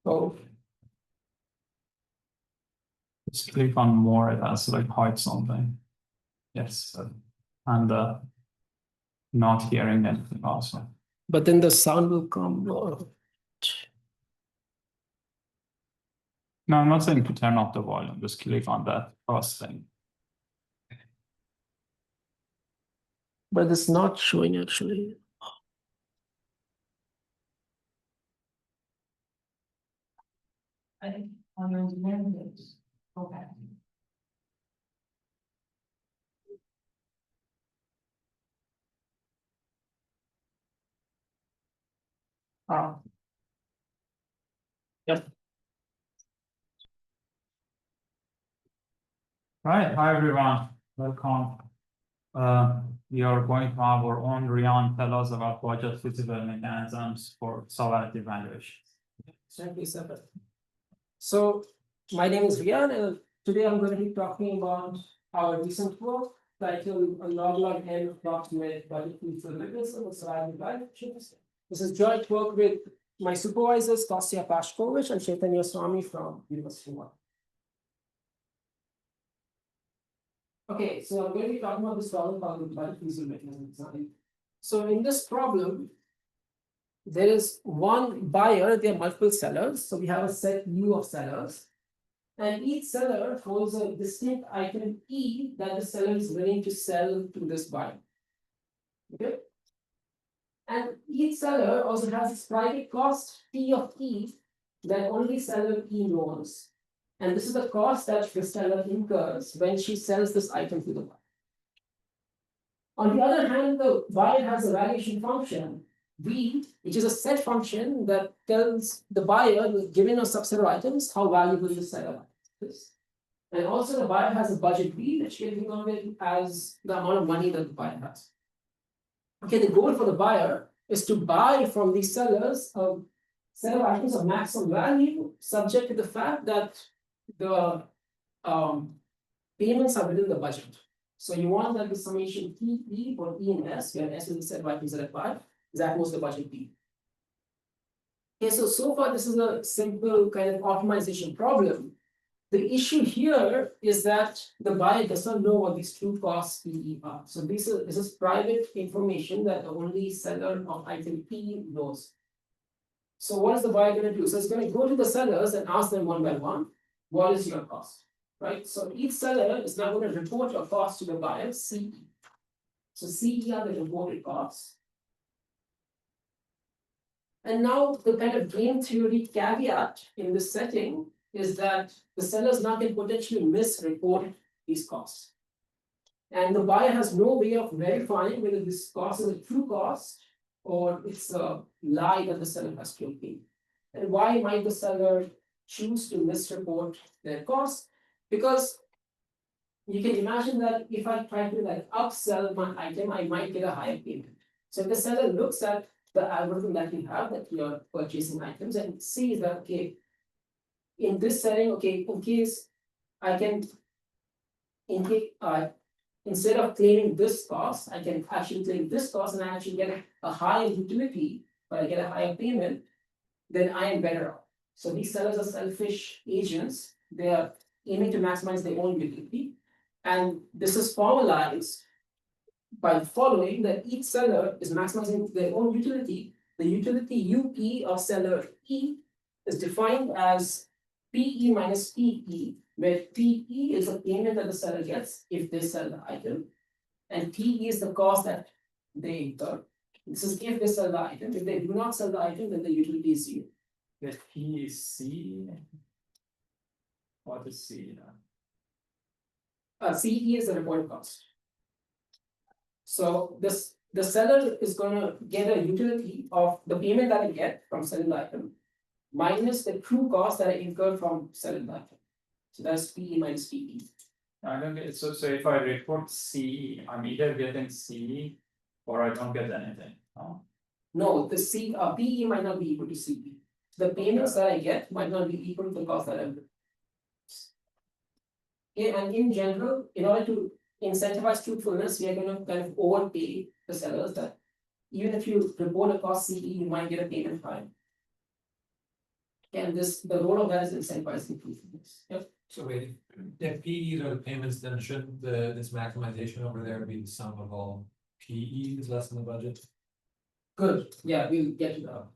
Oh, Just click on more, it has like hide something. Yes, and not hearing anything also. but then the sound will come. Oh. No, I'm not saying to turn off the volume, just click on that first thing. But it's not showing actually. I think on your engineering, okay. Yep. Right, hi everyone, welcome. We are going to have our own Rian tell us about budget feasible mechanisms for subadditive valuation. Thank you, sir. So my name is Rian, and today I'm going to be talking about our recent work titled A Loglog N Approximate Budget Feasible Mechanism of Subadditive Valuations. This is joint work with my supervisors, Kostya Pashkovich and Chaitanya Swami from University of Hawaii. Okay, so I'm going to be talking about this problem called the budget feasible mechanism design. So in this problem, there is one buyer, there are multiple sellers. So we have a set U of sellers. And each seller holds a distinct item E that the seller is willing to sell to this buyer. Okay. And each seller also has its private cost T of E that only seller E knows. And this is the cost that the seller incurs when she sells this item to the buyer. On the other hand, the buyer has a valuation function, V, which is a set function that tells the buyer, given a subset of items, how valuable the seller is. And also the buyer has a budget V, which can be known as the amount of money that the buyer has. Okay, the goal for the buyer is to buy from these sellers a set of items of maximum value, subject to the fact that the payments are within the budget. So you want that the summation TE or E and S, where S is the set of items that are applied, is at most the budget P. Okay, so far this is a simple kind of optimization problem. The issue here is that the buyer does not know what these true costs PE are. So this is private information that the only seller of item P knows. So what is the buyer going to do? So it's going to go to the sellers and ask them one by one, what is your cost? Right? So each seller is now going to report a cost to the buyer, CE. So CE are the reported costs. And now the kind of game theory caveat in this setting is that the sellers now can potentially misreport these costs. And the buyer has no way of verifying whether this cost is a true cost or it's a lie that the seller has to pay. And why might the seller choose to misreport their costs? Because you can imagine that if I try to like upsell my item, I might get a higher payment. So if the seller looks at the algorithm that you have, that you're purchasing items, and sees that, okay, in this setting, okay, in case I can, instead of claiming this cost, I can actually claim this cost and I actually get a higher utility, but I get a higher payment, then I am better off. So these sellers are selfish agents. They are aiming to maximize their own utility. And this is formalized by the following, that each seller is maximizing their own utility. The utility UP of seller E is defined as PE minus PE, where PE is the payment that the seller gets if they sell the item, and PE is the cost that they incur. This is if they sell the item. If they do not sell the item, then the utility is zero. The P is C. What is C? CE is the reported cost. So the seller is going to get a utility of the payment that I get from selling the item minus the true cost that I incur from selling the item. So that's PE minus PE. I don't get it. So if I report C, I'm either getting C or I don't get anything. No, the PE might not be equal to CE. The payments that I get might not be equal to the cost that I'm. Okay, and in general, in order to incentivize truthfulness, we are going to kind of overpay the sellers that even if you report a cost CE, you might get a payment fine. And the role of that is incentivizing fruitfulness. Yep. So wait, if PEs are the payments, then shouldn't this maximization over there be the sum of all PEs less than the budget? Good, yeah, we'll get to that.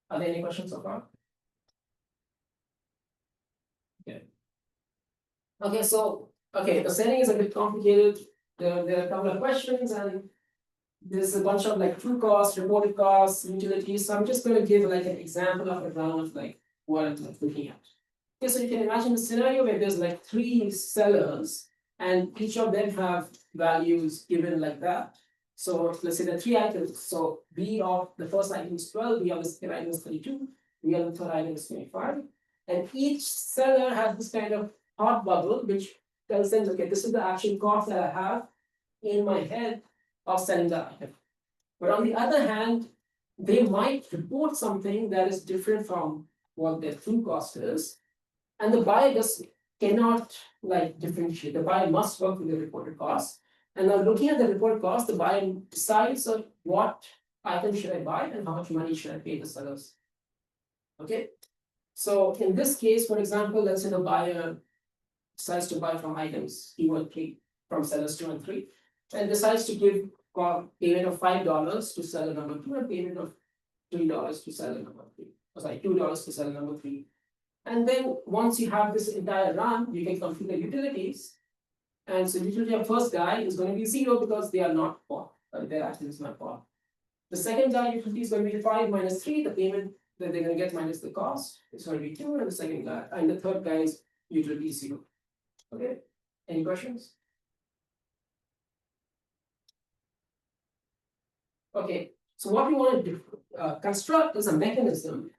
Are there any questions so far? Okay. Okay, so, the setting is a bit complicated, there are a couple of questions and. There's a bunch of like true costs, reported costs, utilities, so I'm just gonna give like an example of a round of like what I'm like looking at. Okay, so you can imagine a scenario where there's like 3 sellers and each of them have values given like that. So let's say there are 3 items, so B of the first item is 12, B of the second item is 32, B of the third item is 25. And each seller has this kind of thought bubble which tells them, okay, this is the actual cost that I have in my head of selling the item. But on the other hand, they might report something that is different from what their true cost is. And the buyer just cannot like differentiate. The buyer must work with the reported cost. And now looking at the reported cost, the buyer decides on what item should I buy and how much money should I pay the sellers. Okay. So in this case, for example, let's say the buyer decides to buy from items E1, 3 from sellers 2 and 3, and decides to give payment of $5 to seller number 2 and payment of $3 to seller number 3. Oh, sorry, $2 to seller number 3. And then once you have this entire run, you can compute the utilities. And so utility of first guy is going to be 0 because they are not bought, their item is not bought. The second guy utility is going to be 5 minus 3, the payment that they're going to get minus the cost is going to be 2, and the second guy, and the third guy's utility is 0. Okay, any questions? Okay, so what we want to do, construct is a mechanism.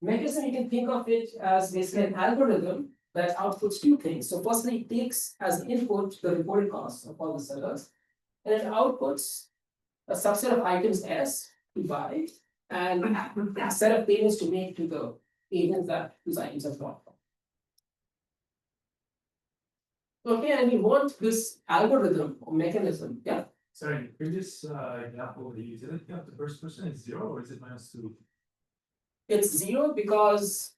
Mechanism, you can think of it as basically an algorithm that outputs 2 things. So firstly, it takes as input the reported cost of all the sellers, and it outputs a subset of items S to buy and a set of payments to make to the agents that these items are bought from. Okay, and we want this algorithm or mechanism, yeah. Sorry, in the previous example, the utility of the first person is 0 or is it -2? It's 0 because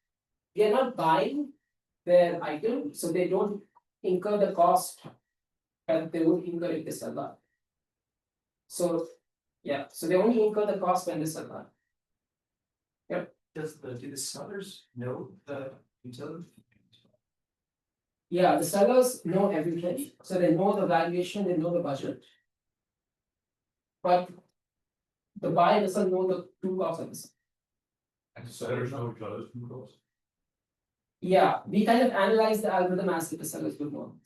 they are not buying their item, so they don't incur the cost that they would incur if they sell that. So, yeah, so they only incur the cost when they sell that. Do the sellers know the utility? Yeah, the sellers know everything, so they know the valuation, they know the budget. But the buyer doesn't know the true cost of this. And the sellers know each other's rules? Yeah, we kind of analyze the algorithm as if the sellers would know.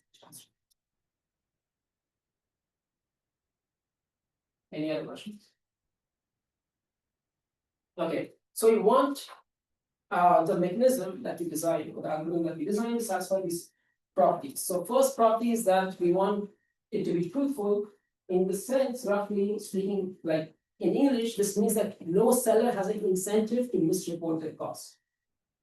Any other questions? Okay, so we want the mechanism that we design, or the algorithm that we design to satisfy these properties. So first property is that we want it to be truthful in the sense, roughly speaking, like in English, this means that no seller has an incentive to misreport their costs.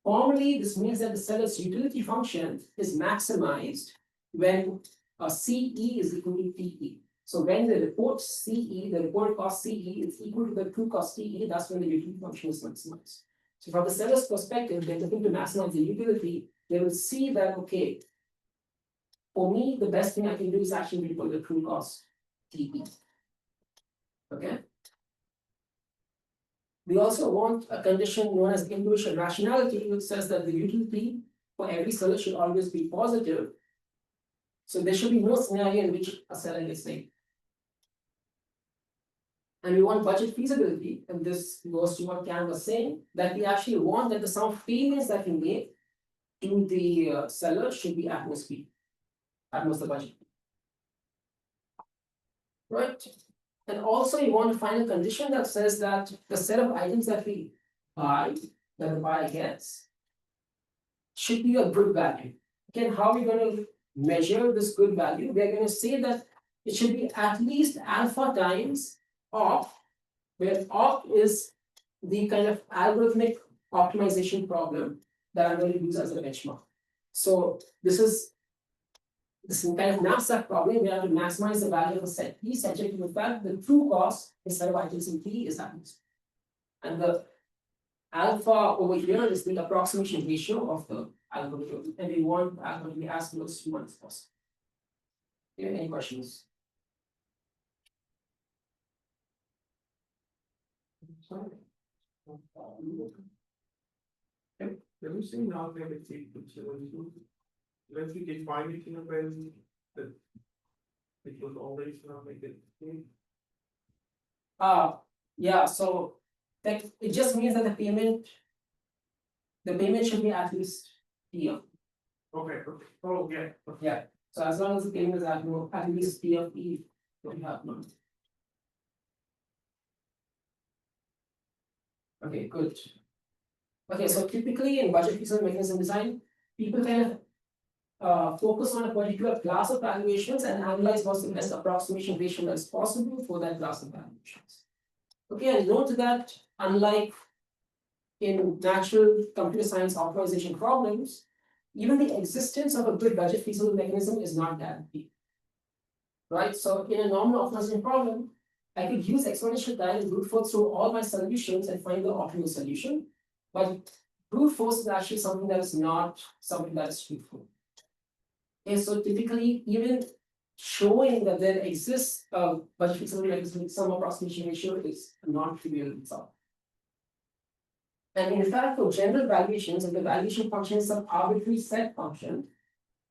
Formally, this means that the seller's utility function is maximized when CE is equal to TE. So when they report CE, the report cost CE is equal to the true cost TE, that's when the utility function is maximized. So from the seller's perspective, they're looking to maximize the utility, they will see that, okay, for me, the best thing I can do is actually report the true cost TE. Okay. We also want a condition known as intuition rationality, which says that the utility for every seller should always be positive. So there should be no scenario in which a seller gets negative. And we want budget feasibility, and this goes to what Cam was saying, that we actually want that the sum of payments that we make to the seller should be at most speed, at most the budget. Right? And also you want to find a condition that says that the set of items that we buy, that the buyer gets, should be a good value. Again, how are we going to measure this good value? We are going to say that it should be at least alpha times off, where off is the kind of algorithmic optimization problem that I'm going to use as a benchmark. So this is kind of knapsack problem. We have to maximize the value of a set P, subject to the fact the true cost instead of items in P is happens. And the alpha over here is the approximation ratio of the algorithm, and we want the algorithm to be as close to 1 as possible. Okay, any questions? Let me see now that it's equal to. Let's see, define it in a way that. It was always not make it. Yeah, so that it just means that the payment should be at least P of, Okay, oh, yeah. yeah, so as long as the payment is at least P of E, we have none. Okay, good. Okay, so typically in budget feasible mechanism design, people kind of focus on a particular class of valuations and analyze what's the best approximation ratio that is possible for that class of valuations. Okay, and note that unlike in natural computer science optimization problems, even the existence of a good budget feasible mechanism is not guaranteed. Right, so in a normal optimization problem, I could use exponential time and brute force through all my solutions and find the optimal solution. But brute force is actually something that is not something that is truthful. Okay, so typically, even showing that there exists a budget feasible mechanism with some approximation ratio is a non-trivial result. And in fact, for general valuations, if the valuation function is some arbitrary set function,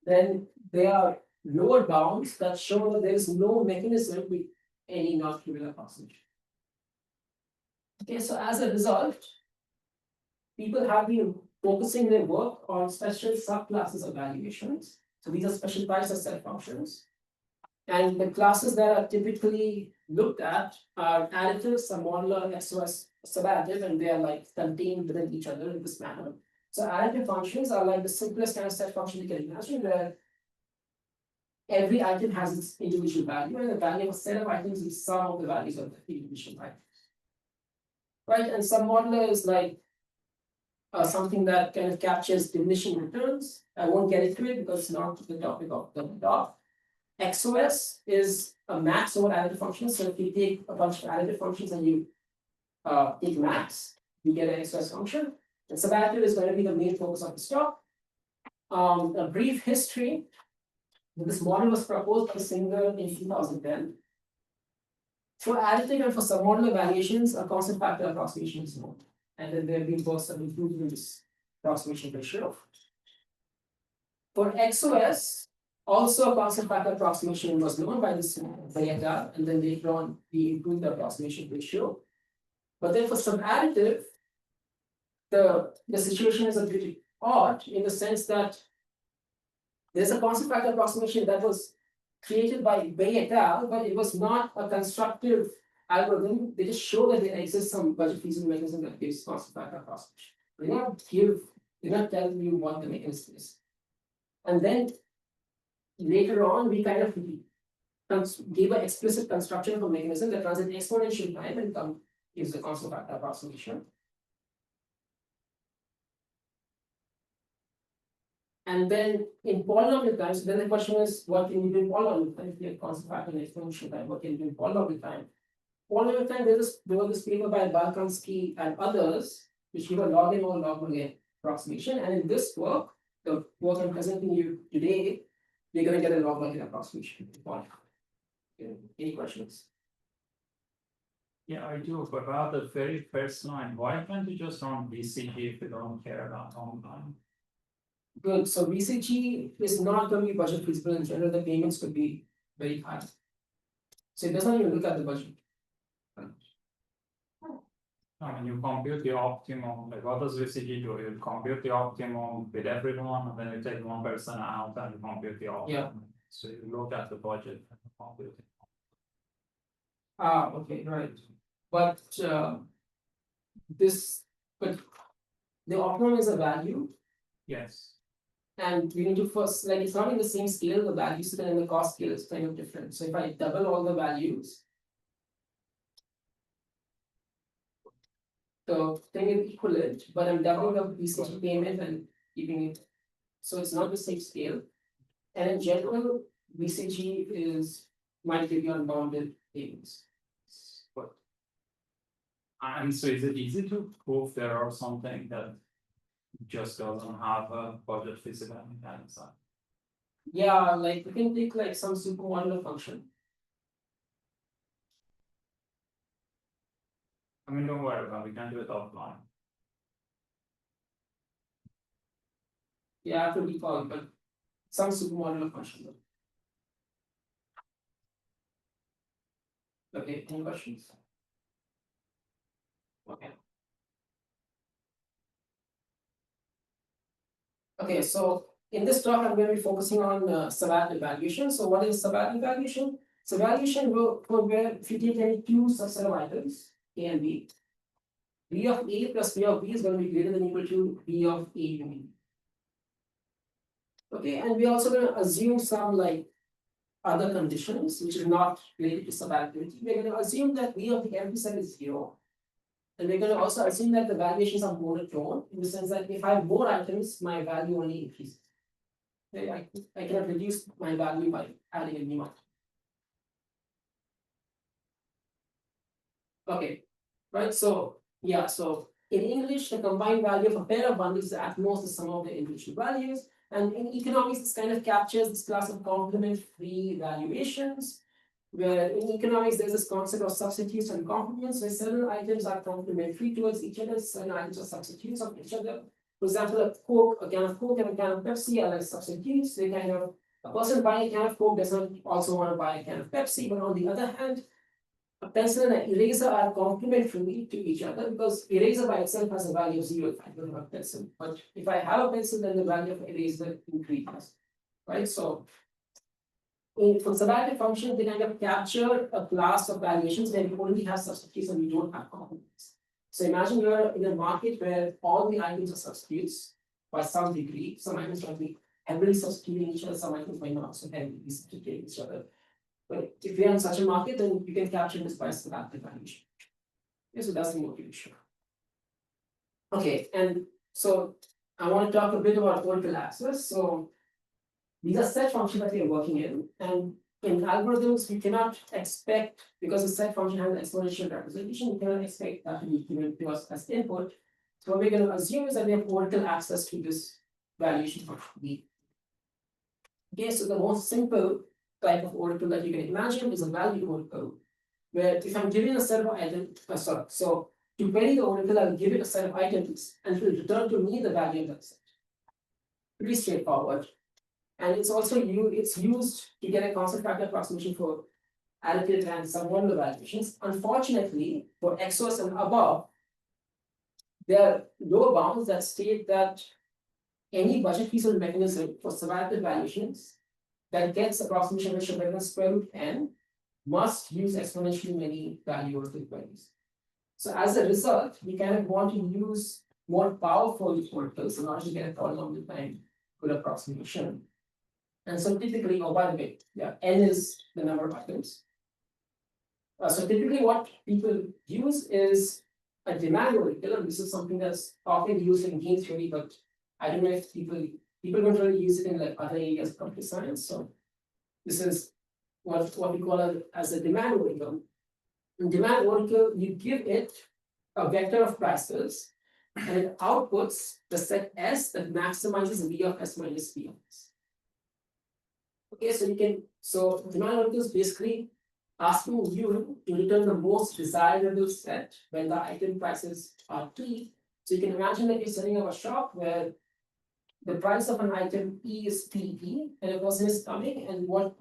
then there are lower bounds that show that there is no mechanism with any non-trivial approximation. Okay, so as a result, people have been focusing their work on special subclasses of valuations. So these are special types of set functions. And the classes that are typically looked at are additive, submodular, XOS, subadditive, and they are like contained within each other in this manner. So additive functions are like the simplest kind of set function you can imagine, where every item has its individual value, and the value of a set of items is sum of the values of the individual items. Right, and submodular is like something that kind of captures diminishing returns. I won't get into it because it's not the topic of the talk. XOS is a max over additive function. So if you take a bunch of additive functions and you take max, you get an XOS function. And subadditive is going to be the main focus of this talk. A brief history. This model was proposed by Singer in 2010. For additive and for submodular valuations, a constant factor approximation is known. And then there have been works that include this approximation ratio. For XOS, also a constant factor approximation was known by this data, and then later on we improved the approximation ratio. But then for subadditive, the situation is a bit odd in the sense that there's a constant factor approximation that was created by Bay et al., but it was not a constructive algorithm. They just show that there exists some budget feasible mechanism that gives constant factor approximation. They're not telling you what the mechanism is. And then later on, we kind of gave an explicit construction of a mechanism that runs in exponential time and gives the constant factor approximation. And then in polynomial time, so then the question is, what can you do in polynomial time? If you have constant factor and exponential time, what can you do in polynomial time? Polynomial time, there was this paper by Balkansky and others, which give a log n over log n approximation. And in this work, the work I'm presenting you today, we're going to get a log n approximation. Any questions? Yeah, I do, but about the very first line, why can't you just run BCG if you don't care about online? Good. So VCG is not going to be budget feasible in general. The payments could be very high. So it doesn't even look at the budget. I mean, you compute the optimum, like what does VCG do? You compute the optimum with everyone, and then you take one person out and you compute the optimum. Yeah. So you look at the budget and compute it. Okay, right. But the optimum is a value, Yes. and we need to first, like, it's not in the same scale, the value scale and the cost scale is kind of different. So if I double all the values, the thing is equivalent, but I'm doubling the VCG payment and keeping it. So it's not the same scale. And in general, VCG might give you unbounded payments. But And so is it easy to prove there are something that just doesn't have a budget feasible mechanism? Yeah, like we can take like some supermodular function. I mean, don't worry about it, we can do it offline. Yeah, I have to recall, but some supermodular function. Okay, any questions? Okay. Okay, so in this talk, I'm going to be focusing on subadditive valuation. So what is subadditive valuation? So valuation will where if you take any two subset of items, A and B, B of A plus B of B is going to be greater than equal to B of A union. Okay, and we're also going to assume some like other conditions which is not related to subadditivity. We're going to assume that B of the empty set is 0. And we're going to also assume that the valuations are monotone in the sense that if I have more items, my value only increases. Okay, I cannot reduce my value by adding a new item. Okay, right, so yeah, so in English, the combined value of a pair of bundles is at most the sum of the individual values. And in economics, this kind of captures this class of complement-free valuations, where in economics, there's this concept of substitutes and complements, where certain items are complementary towards each other, certain items are substitutes of each other. For example, a can of Coke and a can of Pepsi are like substitutes. They kind of, a person buying a can of Coke doesn't also want to buy a can of Pepsi, but on the other hand, a pencil and an eraser are complementary to each other because eraser by itself has a value of 0 if I don't have a pencil. But if I have a pencil, then the value of eraser increases. Right? So for subadditive function, they kind of capture a class of valuations where we only have substitutes and we don't have complements. So imagine you're in a market where all the items are substitutes by some degree. Some items might be heavily substituting each other, some items might not so heavily substituting each other. But if we are in such a market, then you can capture this by subadditive valuation. Okay, so that's the motivation. Okay, and so I want to talk a bit about orbital access. So these are set functions that we are working in, and in algorithms, we cannot expect, because the set function has an exponential representation, we cannot expect that to be given to us as input. So what we're going to assume is that we have orbital access to this valuation function B. Okay, so the most simple type of oracle that you can imagine is a value oracle, where if I'm giving a set of items, so to query the oracle, I'll give it a set of items and it will return to me the value of that set. Pretty straightforward. And it's also used to get a constant factor approximation for allocated and submodular valuations. Unfortunately, for XOS and above, there are lower bounds that state that any budget feasible mechanism for subadditive valuations that gets approximation ratio greater than square root n must use exponentially many value oracle queries. So as a result, we kind of want to use more powerful oracles in order to get a polynomial time good approximation. And so typically, oh by the way, yeah, n is the number of items. So typically what people use is a demand oracle, and this is something that's often used in game theory, but I don't know if people don't really use it in like other areas of computer science. So this is what we call as a demand oracle. In demand oracle, you give it a vector of prices, and it outputs the set S that maximizes V of S minus V of S. Okay, so demand oracle is basically asking you to return the most desirable set when the item prices are T. So you can imagine that you're setting up a shop where the price of an item E is PE, and a person is coming, and what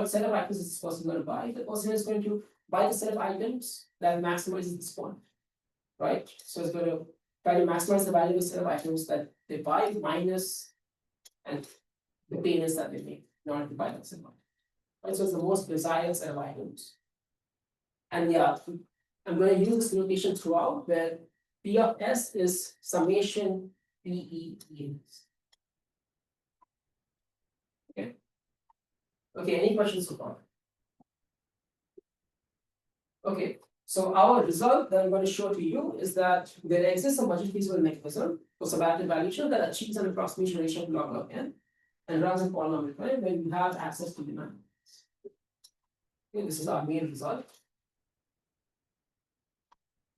set of items is this person going to buy? The person is going to buy the set of items that maximizes this point, right? So it's going to try to maximize the value of the set of items that they buy minus and the payments that they make in order to buy that set of items. Right? So it's the most desired set of items. And yeah, I'm going to use this notation throughout where P of S is summation PE units. Okay. Okay, any questions so far? Okay, so our result that I'm going to show to you is that there exists a budget feasible mechanism for subadditive valuation that achieves an approximation ratio of log n and runs a polynomial time when you have access to demand. Okay, this is our main result.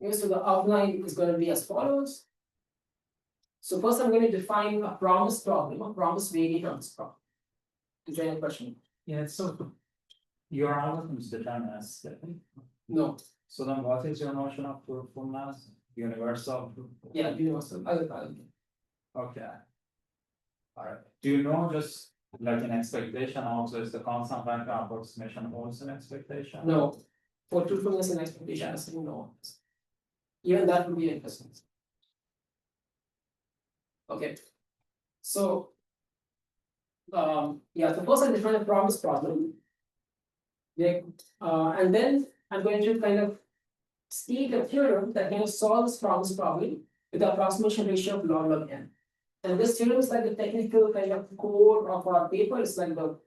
Okay, so the outline is going to be as follows. So first I'm going to define a promise problem, a promise variant of this problem. Is there any question? Yeah, so your algorithm is deterministic. No, So then what is your notion of truthfulness? Universal? yeah, universal, I'll. Okay. Alright, do you know just like an expectation also is the constant factor approximation also an expectation? No, for truthfulness and expectation, I say no. Even that would be interesting. Okay. So. Yeah, so first I define a promise problem. Yeah, and then I'm going to kind of state a theorem that kind of solves this promise problem with the approximation ratio of log n. And this theorem is like the technical kind of core of our paper. It's like the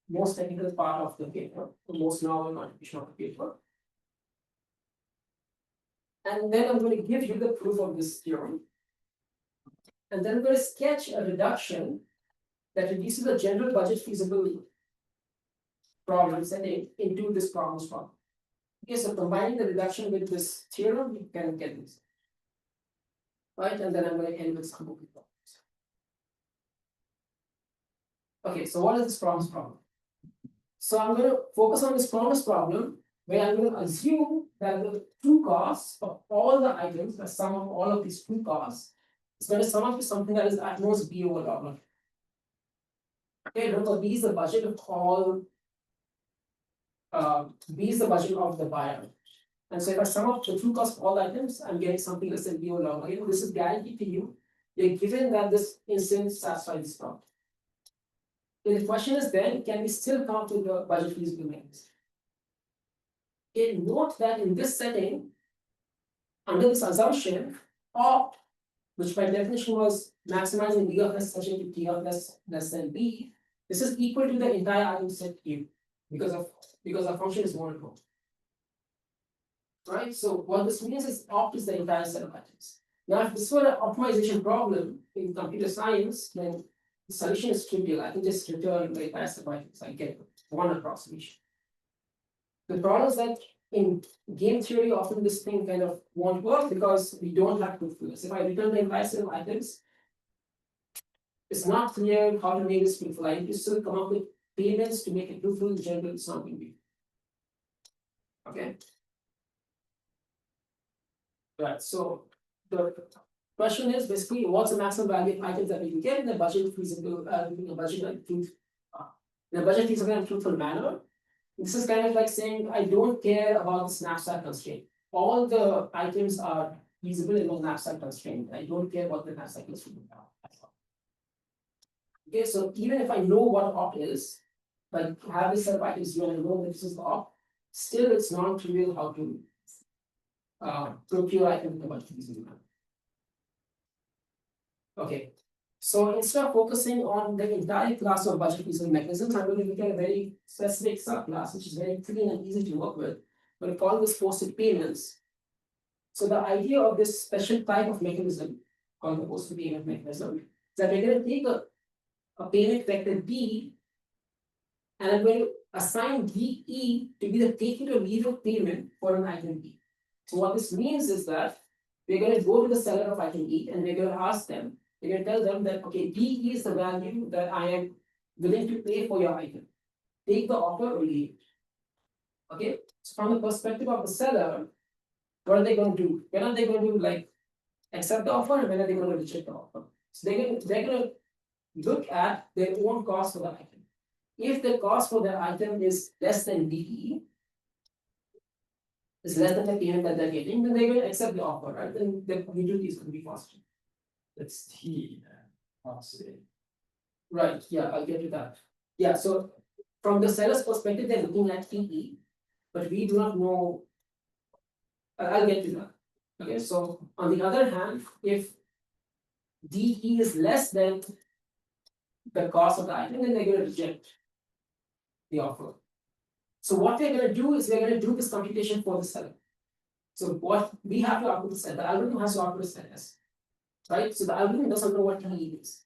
most technical part of the paper, the most novel contribution of the paper. And then I'm going to give you the proof of this theorem. And then I'm going to sketch a reduction that reduces the general budget feasibility problems and into this promise problem. Okay, so combining the reduction with this theorem, you can get this. Right, and then I'm going to end with some movie problems. Okay, so what is this promise problem? So I'm going to focus on this promise problem where I'm going to assume that the true cost of all the items, the sum of all of these true costs, is going to sum up to something that is at most B over log n. Okay, remember B is the budget of all. B is the budget of the buyer. And so if I sum up the true cost of all items, I'm getting something less than B over log n. This is guaranteed to you. You're given that this instance satisfies this problem. The question is then, can we still come up with the budget feasible mechanism? Okay, note that in this setting, under this assumption, opt, which by definition was maximizing B of S such to T of S less than B, this is equal to the entire item set Q because our function is monotone. Right? So what this means is opt is the entire set of items. Now, if this were an optimization problem in computer science, then the solution is trivial. I can just return the entire set of items. I get one approximation. The problem is that in game theory, often this thing kind of won't work because we don't have truthfulness. If I return the entire set of items, it's not clear how to make this truthful. I need to still come up with payments to make it truthful. In general, it's not going to be. Okay. Right. So the question is basically what's the maximum value of items that we can get in a budget feasible, in a budget feasible and truthful manner. This is kind of like saying I don't care about the knapsack constraint. All the items are feasible in the knapsack constraint. I don't care what the knapsack constraint are. Okay, so even if I know what opt is, like have this set of items and I know that this is the opt, still it's non-trivial how to procure items in the budget feasible manner. Okay, so instead of focusing on the entire class of budget feasible mechanisms, I'm going to look at a very specific subclass, which is very clean and easy to work with. But we call this posted payments. So the idea of this special type of mechanism, called the posted payment mechanism, is that we're going to take a payment vector B, and I'm going to assign DE to be the taking or leave of payment for an item B. So what this means is that we're going to go to the seller of item E and we're going to ask them, we're going to tell them that, okay, DE is the value that I am willing to pay for your item. Take the offer or leave it. Okay, so from the perspective of the seller, what are they going to do? When are they going to like accept the offer and when are they going to reject the offer? So they're going to look at their own cost for the item. If the cost for the item is less than DE, is less than the payment that they're getting, then they will accept the offer, right? Then the utility is going to be positive. That's T, not C. Right, yeah, I'll get to that. Yeah, so from the seller's perspective, they're looking at TE, but we do not know. I'll get to that. Okay, so on the other hand, if DE is less than the cost of the item, then they're going to reject the offer. So what we're going to do is we're going to do this computation for the seller. So what we have to output the seller, the algorithm has to output the seller, right? So the algorithm doesn't know what TE is.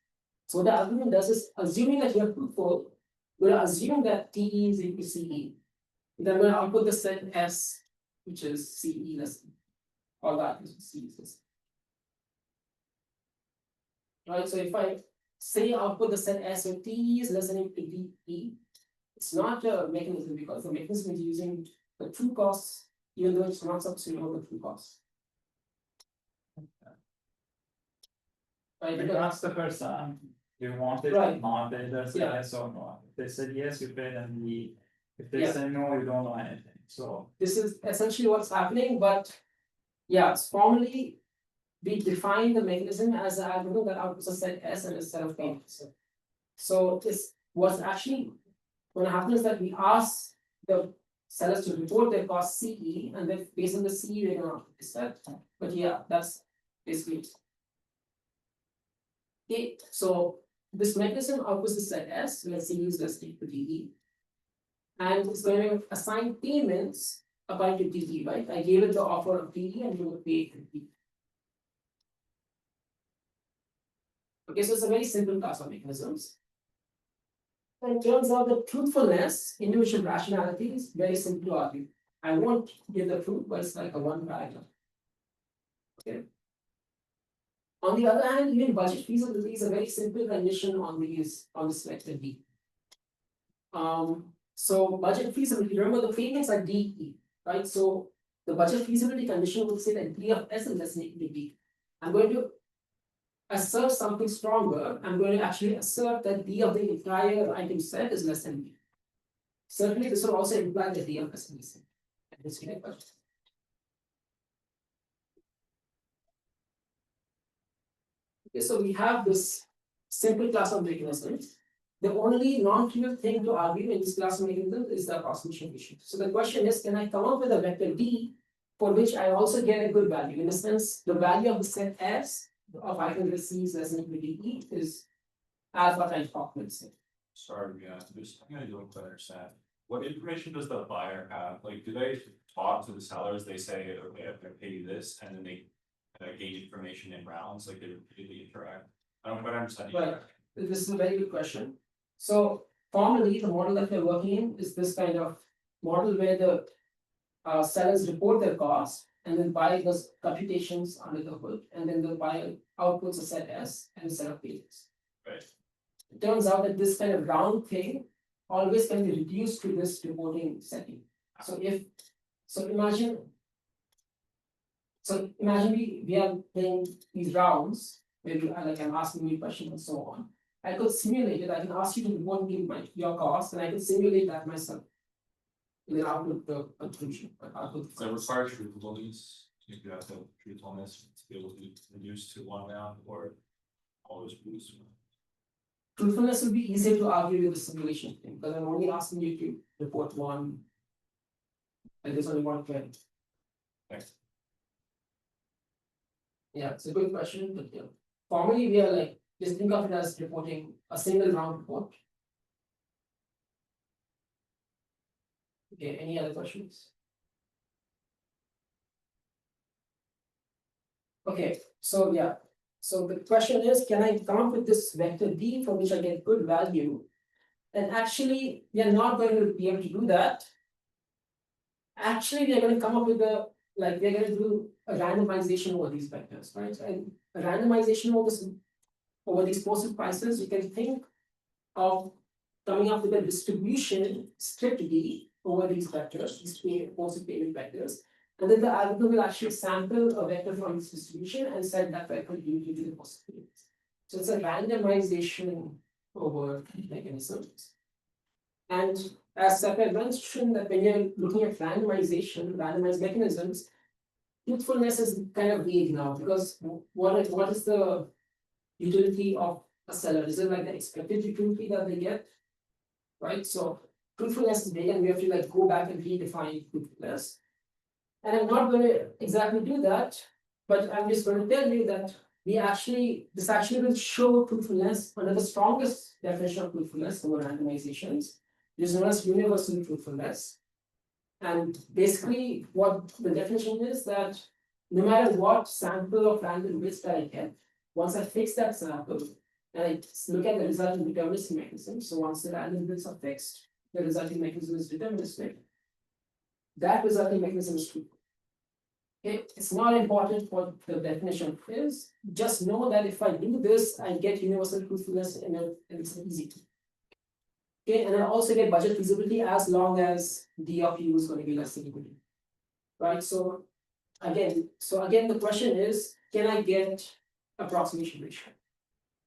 So what the algorithm does is, assuming that you are truthful, we'll assume that TE is equal to CE. Then we'll output the set S, which is CE less. all that is C is this. Right, so if I say output the set S with T is less than equal to DE, it's not a mechanism because the mechanism is using the true cost, even though it's not supposed to know the true cost. Right, If because that's the person you want it, Right. not, they just say Yeah. yes or no. If they said yes, you pay them the, if they Yeah. say no, you don't know anything, so. this is essentially what's happening, but yeah, formally we define the mechanism as an algorithm that outputs a set S and a set of payments. So this what's actually gonna happen is that we ask the sellers to report their cost CE, and then based on the CE, we're gonna set. But yeah, that's basically it. Okay, so this mechanism outputs the set S, where CE is less than equal to DE. And it's going to assign payments according to DE, right? I gave it the offer of DE and you will pay DE. Okay, so it's a very simple class of mechanisms. And it turns out that truthfulness, individual rationality is very simple to argue. I won't give the truth, but it's like a one paragraph. Okay. On the other hand, even budget feasibility is a very simple condition on these on this vector D. So budget feasibility, remember the payments are DE, right? So the budget feasibility condition would say that D of S is less than equal to D. I'm going to assert something stronger. I'm going to actually assert that D of the entire item set is less than D. Certainly, this will also imply that D of S is missing. Okay, so we have this simple class of mechanisms. The only non-trivial thing to argue in this class of mechanisms is the approximation issue. So the question is, can I come up with a vector D for which I also get a good value? In a sense, the value of the set S of item receives less than equal to D is alpha times population. Sorry, yeah, just, I'm gonna do a quick understand. What information does the buyer have? Like, do they talk to the sellers? They say, okay, I'm gonna pay you this, and then they gain information in rounds, like they repeatedly interact? I don't quite understand. Right. This is a very good question. So formally, the model that we're working in is this kind of model where the sellers report their costs and then buyer does computations under the hood, and then the buyer outputs a set S and a set of pages. Right. It turns out that this kind of round thing always can be reduced to this reporting setting. So imagine we are playing these rounds where like I'm asking you questions and so on. I could simulate it. I can ask you to report me your cost, and I can simulate that myself. And then output the conclusion. So it requires truthfulness, you have to have truthfulness to be able to reduce to one round or always reduce to one. Truthfulness will be easier to argue with the simulation thing, because I'm only asking you to report one, and there's only one trend. Thanks. Yeah, it's a good question, but yeah. Formally, we are like, just think of it as reporting a single round report. Okay, any other questions? Okay, so yeah, so the question is, can I come up with this vector D for which I get good value? And actually, we are not going to be able to do that. Actually, we are going to come up with we're going to do a randomization over these vectors, right? And a randomization over these posted prices, you can think of coming up with a distribution strict D over these vectors, these posted payment vectors. And then the algorithm will actually sample a vector from this distribution and set that vector due to the posted payments. So it's a randomization over mechanisms. And as Sapir mentioned, that when you're looking at randomized mechanisms, truthfulness is kind of vague now, because what is the utility of a seller? Is it like the expected utility that they get? Right? So truthfulness is vague, and we have to go back and redefine truthfulness. And I'm not going to exactly do that, but I'm just going to tell you that this actually will show truthfulness under the strongest definition of truthfulness over randomizations. It is known as universal truthfulness. And basically, what the definition is that no matter what sample of random bits that I get, once I fix that sample and I look at the resulting deterministic mechanism, so once the random bits are fixed, the resulting mechanism is deterministic. That resulting mechanism is true. Okay, it's not important what the definition is, just know that if I do this, I get universal truthfulness and it's easy. Okay, and I also get budget feasibility as long as D of U is going to be less than equal to. Right, so again, the question is, can I get approximation ratio?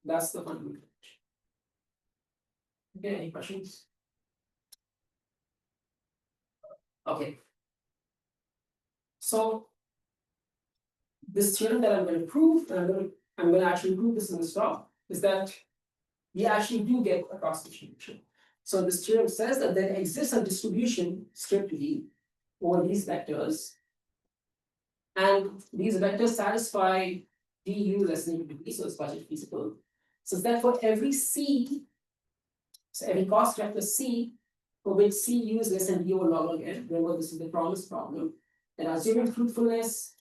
That's the fundamental question. Okay, any questions? Okay. So this theorem that I'm going to prove, and I'm going to actually prove this in this talk, is that we actually do get approximation ratio. So this theorem says that there exists a distribution strictly over these vectors, and these vectors satisfy du less than equal to b, so it's budget feasible. So that for every c, so every cost vector c, for which cu is less than d over log n, remember this is the promise problem, and assuming truthfulness.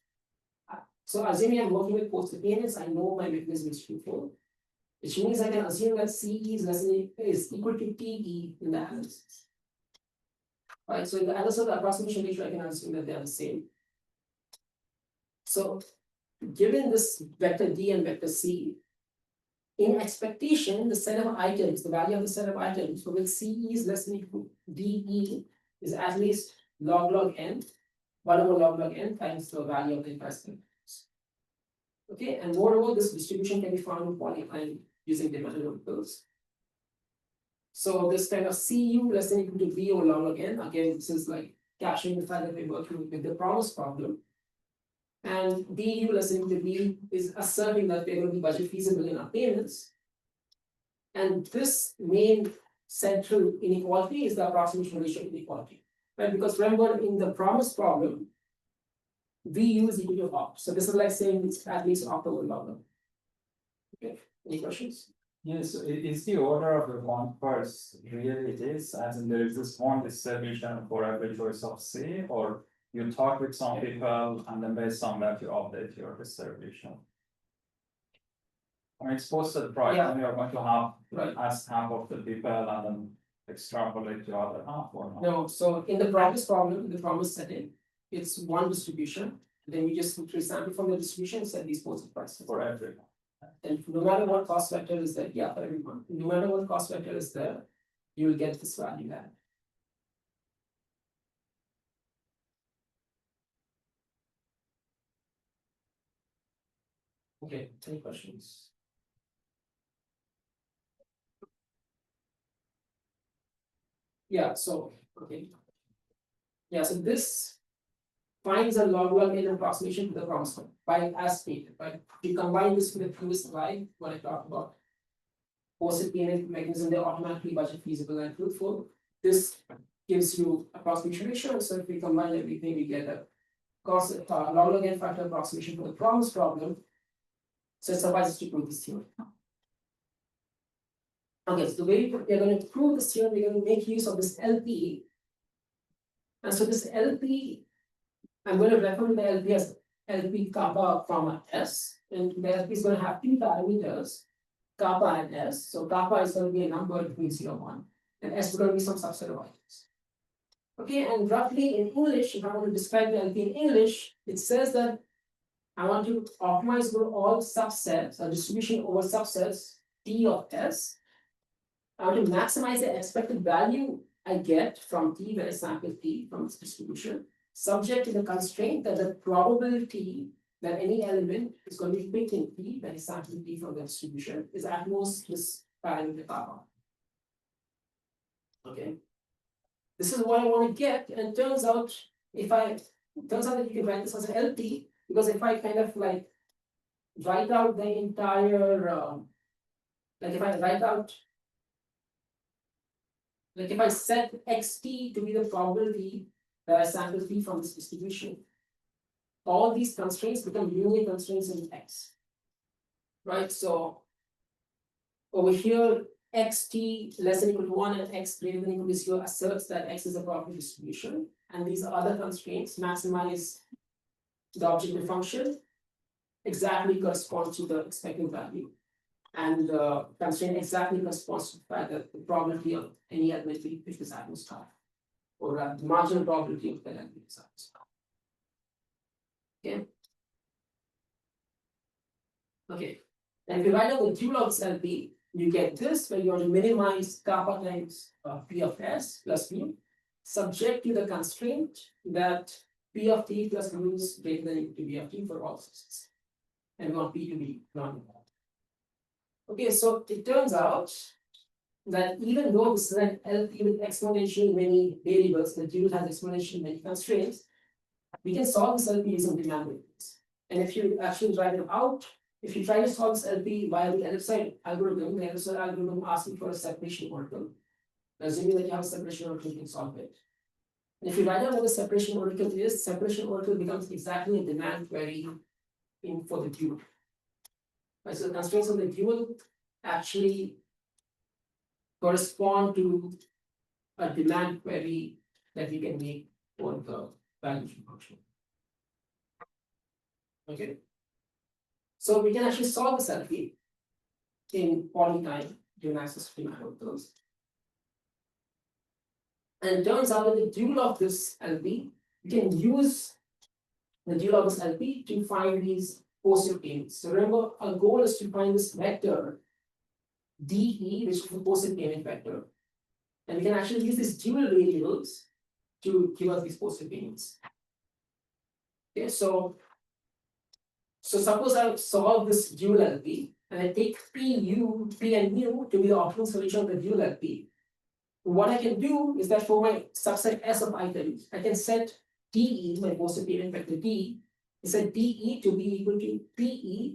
So assuming I'm working with posted payments, I know my mechanism is truthful, which means I can assume that CE is equal to TE in the analysis. Right, so in the analysis of the approximation ratio, I can assume that they are the same. So given this vector D and vector C, in expectation, the set of items, the value of the set of items for which CE is less than equal to DE is at least log n, 1 over log n times the value of the investment. Okay, and moreover, this distribution can be found in polyline using dependent variables. So this kind of CU less than equal to V over log n, again, this is like capturing the fact that we're working with the promise problem. And DU less than equal to V is asserting that we're going to be budget feasible in our payments. And this main central inequality is the approximation ratio inequality. Right? Because remember, in the promise problem, VU is equal to opt. So this is like saying it's at least opt over log n. Okay, any questions? Yes, is the order of the converse really it is, as in there is this one distribution for every choice of C, or you talk with some people and then based on that you update your distribution? I mean, it's posted price, Yeah. and you're going to have, Right. ask half of the people and then extrapolate the other half or not? No, so in the promise problem, the promise setting, it's one distribution. Then we just resample from the distribution, set these posted prices. For everyone. And no matter what cost vector is there, yeah, for everyone, no matter what cost vector is there, you will get this value back. Okay, any questions? Yeah, so, okay. Yeah, so this finds a log n approximation to the promise one by as stated, right? You combine this with the previous slide, when I talked about posted payment mechanism, they're automatically budget feasible and truthful. This gives you approximation ratio, so if we combine everything, we get a cost log n factor approximation for the promise problem. So it suffices to prove this theorem. Okay, so the way we're going to prove this theorem, we're going to make use of this LP. And so this LP, I'm going to refer to the LP as LP kappa comma S. And the LP is going to have two parameters, kappa and S. So kappa is going to be a number between 0 and 1, and S is going to be some subset of items. Okay, and roughly in English, if I want to describe the LP in English, it says that I want to optimize for all subsets, a distribution over subsets T of S. I want to maximize the expected value I get from T when I sample T from its distribution, subject to the constraint that the probability that any element is going to be picked in T when I sample T from the distribution is at most this parameter kappa. Okay. This is what I want to get, and it turns out that you can write this as an LP, because if I kind of like write out the entire like if I write out, like if I set xt to be the probability that I sample T from this distribution, all these constraints become linear constraints in X. Right, so over here, xt less than or equal to 1 and x greater than or equal to 0 asserts that X is a proper distribution, and these other constraints maximize the objective function exactly corresponds to the expected value. And the constraint exactly corresponds to the fact that the probability of any element being picked is at most 5, or the marginal probability of that element is at most 5. Okay. Okay, and if you write down the dual of this LP, you get this where you want to minimize kappa times P of S plus mu, subject to the constraint that P of T plus mu is greater than equal to P of T for all systems. And we want P to be non-negative. Okay, so it turns out that even though this is an LP with exponentially many variables, the dual has exponentially many constraints, we can solve this LP using demand variables. And if you actually write them out, if you try to solve this LP via the ellipsoid algorithm, the ellipsoid algorithm asks you for a separation oracle. Assuming that you have a separation oracle, you can solve it. And if you write down what the separation oracle is, separation oracle becomes exactly a demand query in for the dual. Right, so the constraints of the dual actually correspond to a demand query that we can make for the valuation function. Okay. So we can actually solve this LP in polytime during access to oracles. And it turns out that the dual of this LP, you can use the dual of this LP to find these positive payments. So remember, our goal is to find this vector DE, which is the positive payment vector. And we can actually use these dual variables to give us these positive payments. Okay, so suppose I solve this dual LP and I take P and mu to be the optimal solution of the dual LP. What I can do is that for my subset S of items, I can set DE, my positive payment vector D, is set DE to be equal to PE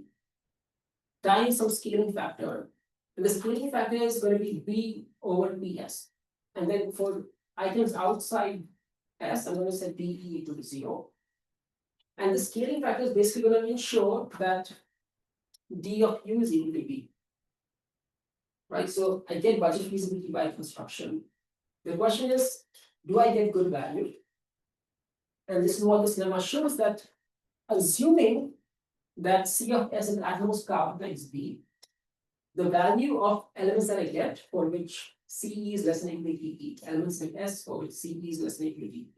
times some scaling factor. And the scaling factor is going to be B over PS. And then for items outside S, I'm going to set DE equal to 0. And the scaling factor is basically going to ensure that D of U is equal to B. Right, so I get budget feasibility by construction. The question is, do I get good value? And this is what this lemma shows, that assuming that C of S is at most kappa times B, the value of elements that I get for which CE is less than or equal to DE, elements like S for which CE is less than or equal to DE.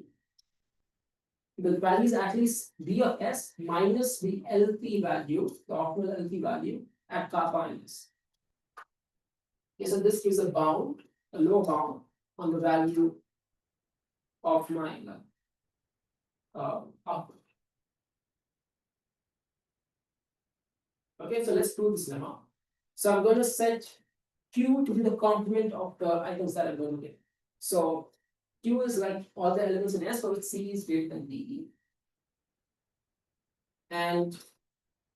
The value is at least B of S minus the LP value, the optimal LP value at kappa and S. Okay, so this gives a bound, a lower bound on the value of my output. Okay, so let's prove this lemma. So I'm going to set Q to be the complement of the items that I'm going to get. So Q is like all the elements in S for which C is greater than DE. And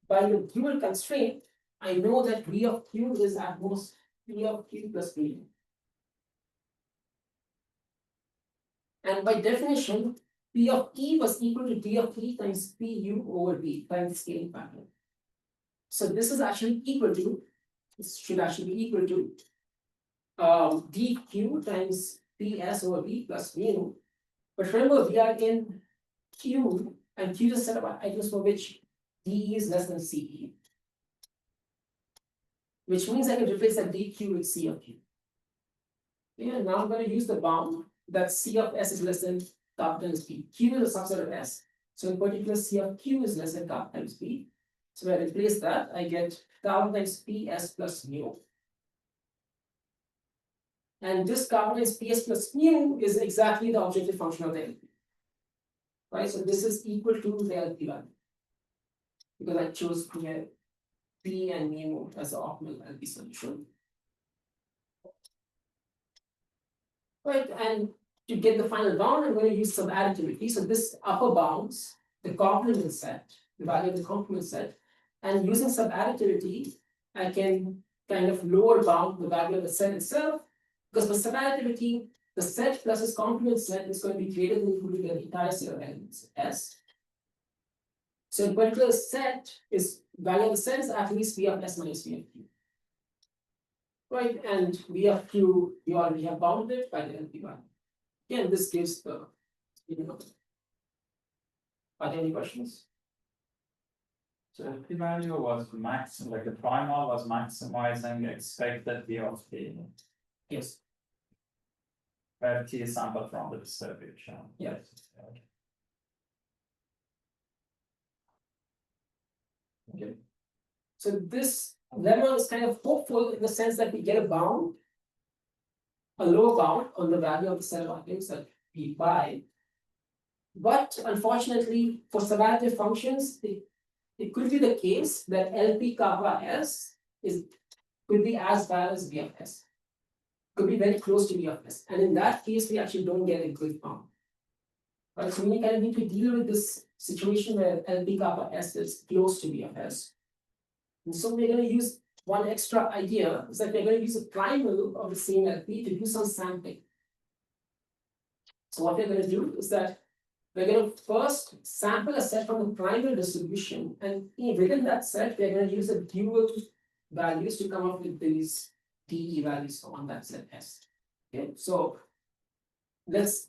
by the dual constraint, I know that V of Q is at most P of Q plus P. And by definition, P of E was equal to D of E times PU over V times the scaling factor. So this is actually equal to, this should actually be equal to dq times ps over v plus mu. But remember, we are in Q, and Q is a set of items for which DE is less than CE. Which means I can replace that dq with C of Q. Yeah, now I'm going to use the bound that C of S is less than kappa times P. Q is a subset of S. So in particular, C of Q is less than kappa times P. So when I replace that, I get kappa times PS plus mu. And this kappa times PS plus mu is exactly the objective function of the LP. Right, so this is equal to the LP value. Because I chose P and mu as the optimal LP solution. Right, and to get the final bound, I'm going to use some additivity. So this upper bounds the complement set, the value of the complement set, and using some additivity, I can kind of lower bound the value of the set itself, because for subadditivity, the set plus its complement set is going to be greater than or equal to the entire set of elements S. So in particular, set is value of the set is at least V of S minus V of Q. Right, and V of Q, you already have bounded it by the LP value. Again, this gives the, are there any questions? So if the value was max, like the primal was maximizing expected V of T, Yes. where T is sampled from the distribution. Yeah. Okay. So this lemma is kind of hopeful in the sense that we get a bound, a lower bound on the value of the set of items that we buy. But unfortunately, for subadditive functions, it could be the case that LP kappa S could be as bad as V of S. Could be very close to V of S. And in that case, we actually don't get a good bound. Right, so we kind of need to deal with this situation where LP kappa S is close to V of S. And so we're going to use one extra idea is that we're going to use a primal of the same LP to do some sampling. So what we're going to do is that we're going to first sample a set from the primal distribution, and within that set, we're going to use a dual values to come up with these DE values on that set S. Okay, so let's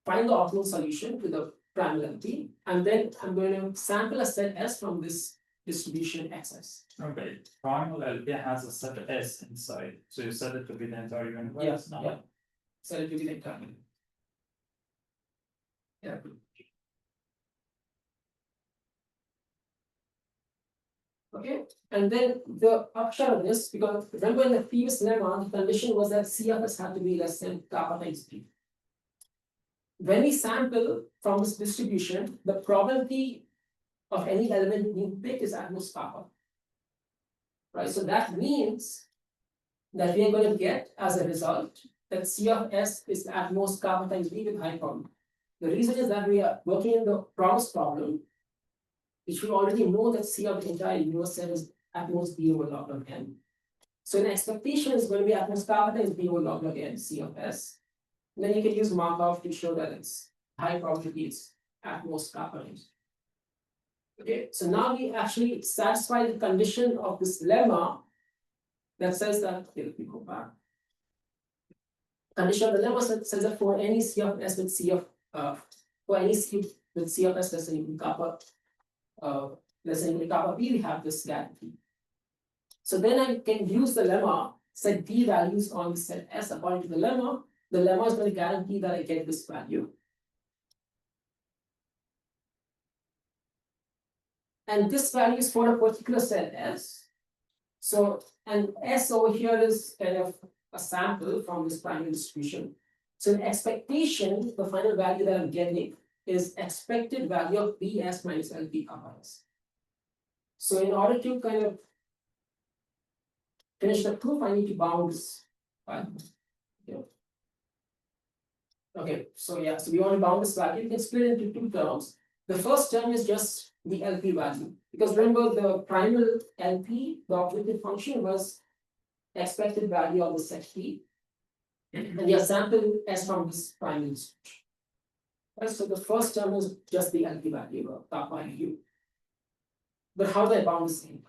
find the optimal solution to the primal LP, and then I'm going to sample a set S from this distribution XS. Okay, primal LP has a set S inside, so you set it to be the entire universe now? Yeah. So it will be like that. Yeah. Okay, and then the upshot of this, because remember in the previous lemma, the condition was that C of S had to be less than kappa times P. When we sample from this distribution, the probability of any element being picked is at most kappa. Right, so that means that we are going to get as a result that C of S is at most kappa times B with high probability. The reason is that we are working in the promise problem, which we already know that C of the entire universe set is at most B over log log n. So an expectation is going to be at most kappa times B over log log n C of S. And then you can use Markov to show that it's high probability is at most kappa times. Okay, so now we actually satisfy the condition of this lemma that says that, okay, let me go back. Condition of the lemma says that for any C of S with C of for any C with C of S less than equal kappa less than equal kappa B, we have this guarantee. So then I can use the lemma, set D values on set S according to the lemma. The lemma is going to guarantee that I get this value. And this value is for a particular set S. So, and S over here is kind of a sample from this primary distribution. So the expectation, the final value that I'm getting is expected value of BS minus LP kappa S. So in order to kind of finish the proof, I need to bound this. Okay, so yeah, so we want to bound this value. You can split it into two terms. The first term is just the LP value, because remember the primal LP, the objective function was expected value of the set P, and your sample S from this primal distribution. Right, so the first term is just the LP value of kappa U. But how do I bound this in?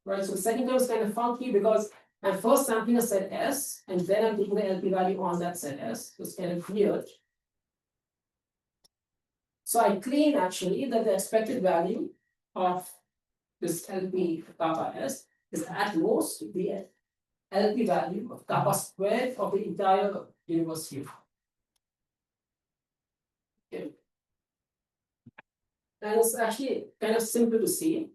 Right, so the second term is kind of funky because I'm first sampling a set S, and then I'm taking the LP value on that set S. So it's kind of weird. So I claim actually that the expected value of this LP kappa S is at most the LP value of kappa squared of the entire universe here. Okay. And it's actually kind of simple to see,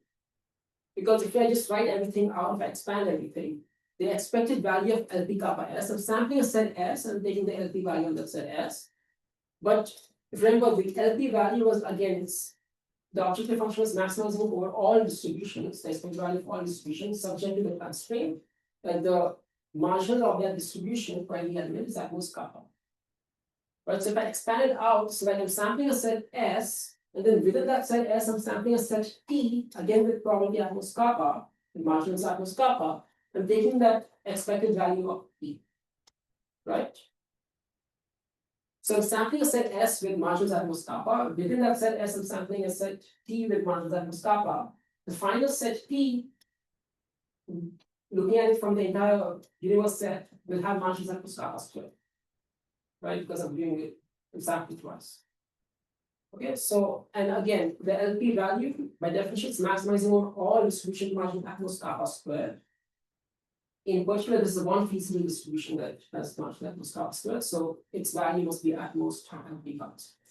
because if I just write everything out, if I expand everything, the expected value of LP kappa S, I'm sampling a set S and taking the LP value on that set S. But remember, the LP value was again, the objective function was maximizing over all distributions, the expected value of all distributions, subject to the constraint that the marginal of that distribution for any element is at most kappa. Right, so if I expand it out, so like I'm sampling a set S, and then within that set S, I'm sampling a set T, again with probability at most kappa, the marginal is at most kappa, I'm taking that expected value of P. Right? So I'm sampling a set S with marginals at most kappa. Within that set S, I'm sampling a set T with marginals at most kappa. The final set P, looking at it from the entire universe set, will have marginals at most kappa squared. Right? Because I'm doing it, I'm sampling twice. Okay, so, and again, the LP value, by definition, is maximizing over all distribution margin at most kappa squared. In particular, this is one feasible distribution that has marginal at most kappa squared, so its value must be at most LP kappa squared.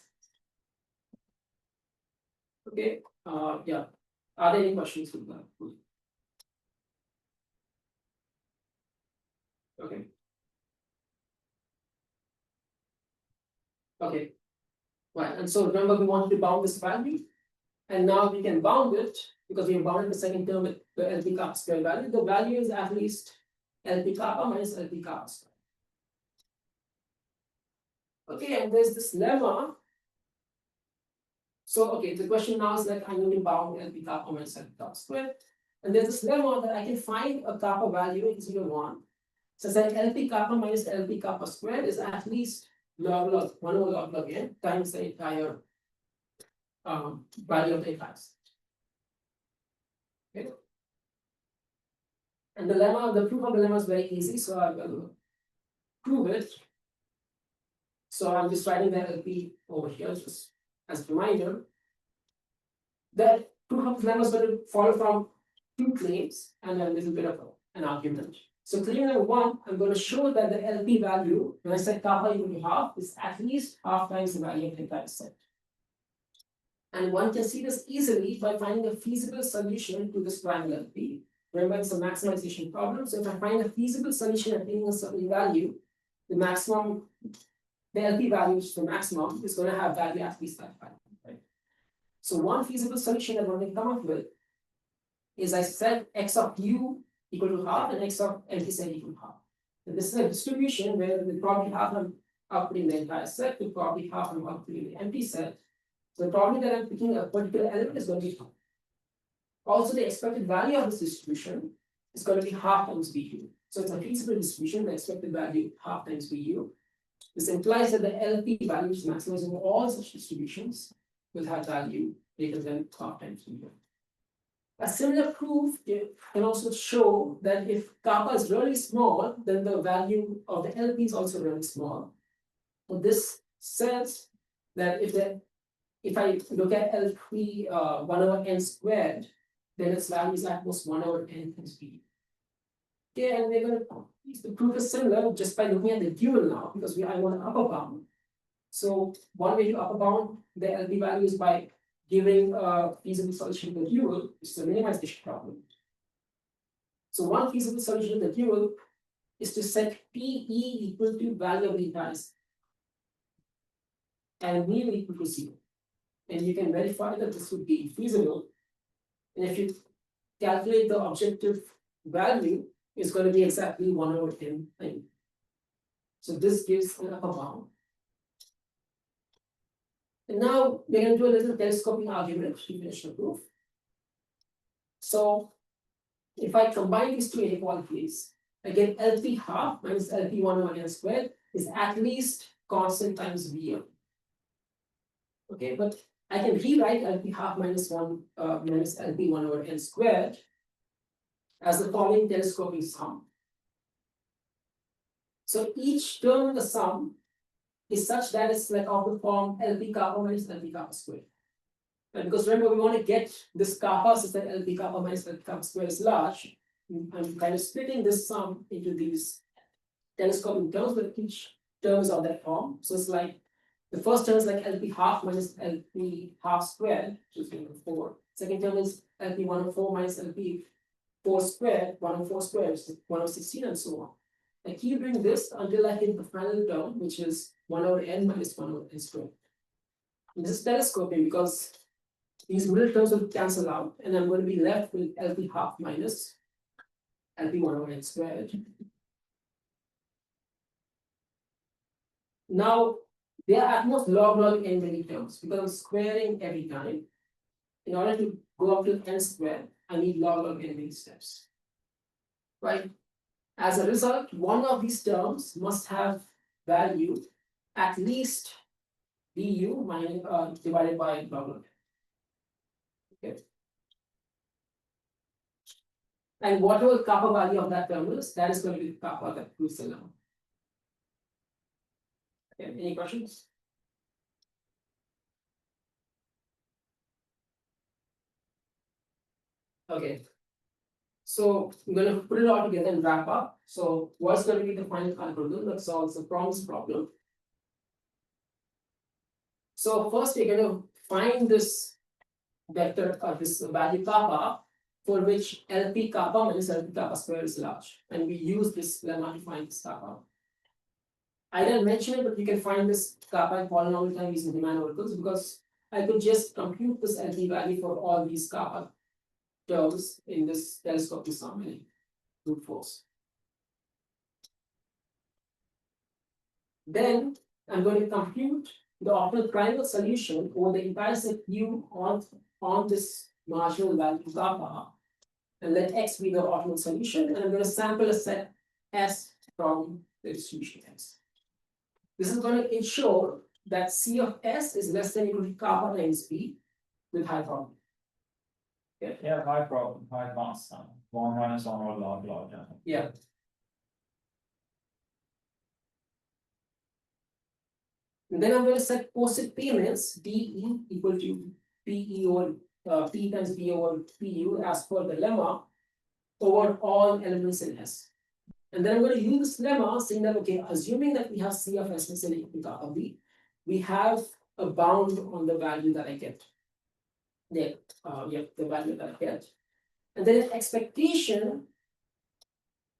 Okay, yeah. Are there any questions with that? Okay. Okay. Right, and so remember we want to bound this value. And now we can bound it because we have bounded the second term with the LP kappa square value. The value is at least LP kappa minus LP kappa square. Okay, and there's this lemma. So okay, the question now is like I need to bound LP kappa minus LP kappa square. And there's this lemma that I can find a kappa value in 0, 1. So that LP kappa minus LP kappa square is at least log 1 over log n times the entire value of the entire set. Okay. And the lemma, the proof of the lemma is very easy, so I will prove it. So I'm just writing the LP over here just as a reminder. The proof of the lemma is going to follow from 2 claims and a little bit of an argument. So claim number 1, I'm going to show that the LP value, when I set kappa equal to half, is at least half times the value of the entire set. And one can see this easily by finding a feasible solution to this triangle LP. Remember, it's a maximization problem. So if I find a feasible solution attaining a certain value, the maximum, the LP value, which is the maximum, is going to have value at least that value. Right? So one feasible solution that one can come up with is I set x of u equal to half and x of empty set equal to half. And this is a distribution where the probably half I'm outputting the entire set, the probably half I'm outputting the empty set. So the probability that I'm picking a particular element is going to be half. Also, the expected value of this distribution is going to be half times BU. So it's a feasible distribution, the expected value half times BU. This implies that the LP value is maximizing all such distributions will have value greater than half times BU. A similar proof can also show that if kappa is really small, then the value of the LP is also really small. So this says that if I look at LP 1 over n squared, then its value is at most 1 over n times b. Okay, and we're going to, the proof is similar just by looking at the dual now, because I want an upper bound. So one way to upper bound the LP value is by giving a feasible solution to the dual, which is a minimization problem. So one feasible solution to the dual is to set PE equal to value of the entire set and mu equal to 0. And you can verify that this would be feasible. And if you calculate the objective value, it's going to be exactly 1 over n. So this gives an upper bound. And now we're going to do a little telescoping argument to finish the proof. So if I combine these two inequalities, again LP half minus LP 1 over n squared is at least constant times VO. Okay, but I can rewrite LP half minus 1 minus LP 1 over n squared as the following telescoping sum. So each term in the sum is such that it's like of the form LP kappa minus LP kappa squared. And because remember, we want to get this kappa such that LP kappa minus LP kappa squared is large. I'm kind of splitting this sum into these telescoping terms, but each term is of that form. So it's like the first term is like LP half minus LP half squared, which is 1 over 4. Second term is LP 1 over 4 minus LP 4 squared, 1 over 4 squared, which is 1 over 16, and so on. I keep doing this until I hit the final term, which is 1 over n minus 1 over n squared. And this is telescoping because these middle terms will cancel out, and I'm going to be left with LP half minus LP 1 over n squared. Now, they are at most log n many terms because I'm squaring every time. In order to go up to n squared, I need log n many steps. Right? As a result, one of these terms must have value at least du minus divided by log. Okay. And whatever kappa value of that term is, that is going to be the kappa that proves the lemma. Okay, any questions? Okay. So I'm going to put it all together and wrap up. So what's going to be the final algorithm that solves the promise problem? So first we're going to find this vector this value kappa for which LP kappa minus LP kappa square is large, and we use this lemma to find this kappa. I didn't mention it, but you can find this kappa in polynomial time using Riemann oracles because I could just compute this LP value for all these kappa terms in this telescopic sum and brute force. Then I'm going to compute the optimal primal solution over the entire set U on this marginal value kappa, and let X be the optimal solution, and I'm going to sample a set S from the distribution X. This is going to ensure that C of S is less than or equal to kappa times B with high probability. Yeah, high problem, high constant, 1 minus 1 over log. Yeah. And then I'm going to set posted payments DE equal to PE over P times B over PU as per the lemma over all elements in S. And then I'm going to use this lemma saying that, okay, assuming that we have C of S is equal to kappa B, we have a bound on the value that I get. Yeah, the value that I get. And then in expectation,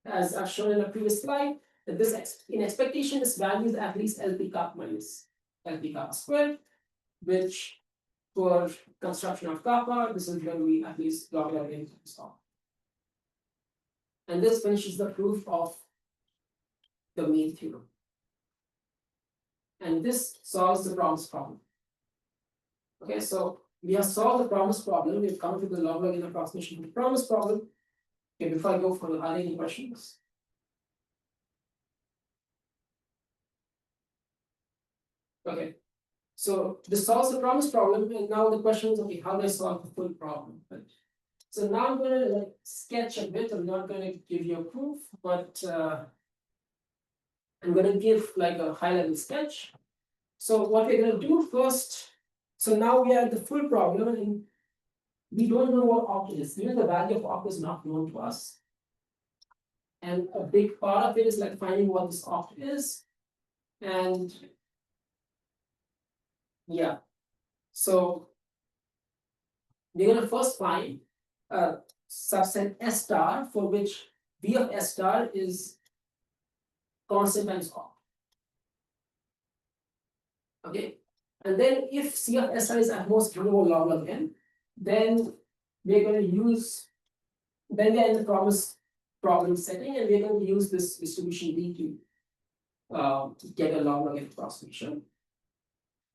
as I've shown in a previous slide, that in expectation, this value is at least LP kappa minus LP kappa squared, which for construction of kappa, this is going to be at least log n times kappa. And this finishes the proof of the main theorem. And this solves the promise problem. Okay, so we have solved the promise problem. We've come to the log n approximation of the promise problem. Okay, before I go for are there any questions? Okay, so this solves the promise problem, and now the question is, okay, how do I solve the full problem? Right? So now I'm going to sketch a bit. I'm not going to give you a proof, but I'm going to give like a high level sketch. So what we're going to do first, so now we are at the full problem, and we don't know what opt is. Even the value of opt is not known to us. And a big part of it is like finding what this opt is. And yeah, so we're going to first find a subset S star for which V of S star is constant times opt. Okay, and then if C of S star is at most greater than log n, then we're going to use, then we're in the promise problem setting, and we're going to use this distribution D to get a log n approximation.